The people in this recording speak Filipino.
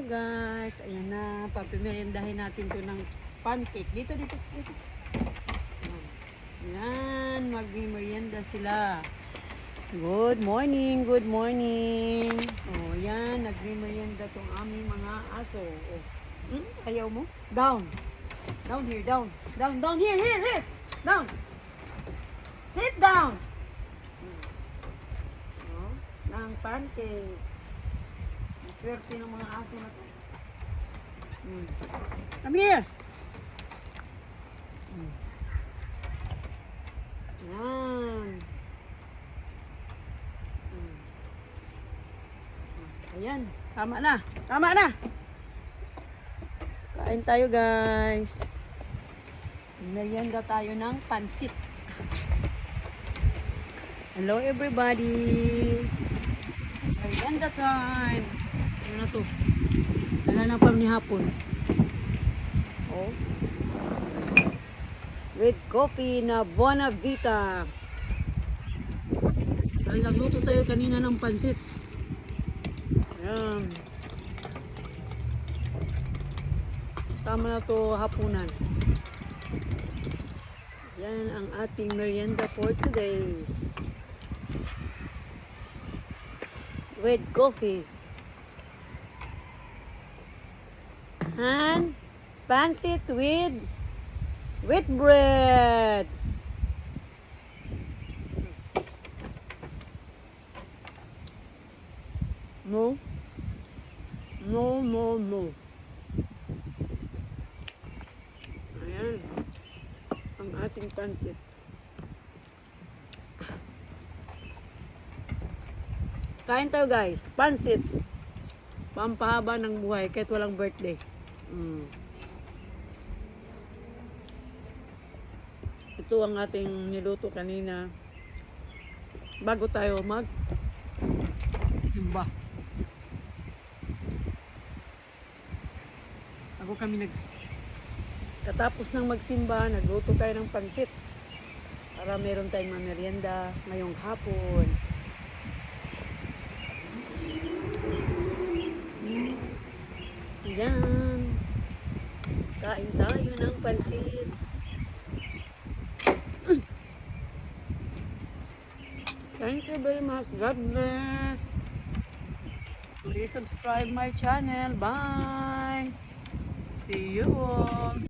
guys. Ayan na, papimerindahin natin to ng pancake. Dito. Ayan, magmerienda sila. Good morning. Oh, ayan, nagmerienda tong aming mga aso. Oh. Ayaw mo? Down here, down here. Down. Sit down. Oh, ng pancake. Swerte ng mga aso na to. Come here. Yan. Ayan. Tama na. Kain tayo guys. Merienda tayo ng pansit. Hello everybody. Merienda time. Ano na to? Wala na pa ni hapon. Oh. With coffee na Bonavita. Ay, nagluto tayo kanina ng pansit. Ayan. Tama na to hapunan. Yan ang ating merienda for today. With coffee. And pansit with bread. No. Ayan. Ang ating pansit. Kain tayo guys. Pansit. Pampahaba ng buhay kahit walang birthday. Ito ang ating niluto kanina bago tayo simba. Katapos ng magsimba, nagluto tayo ng pansit para meron tayong merienda ngayong hapon. Ayan. Kain tayo ng pansit. Thank you very much. God bless. Please subscribe my channel. Bye. See you all.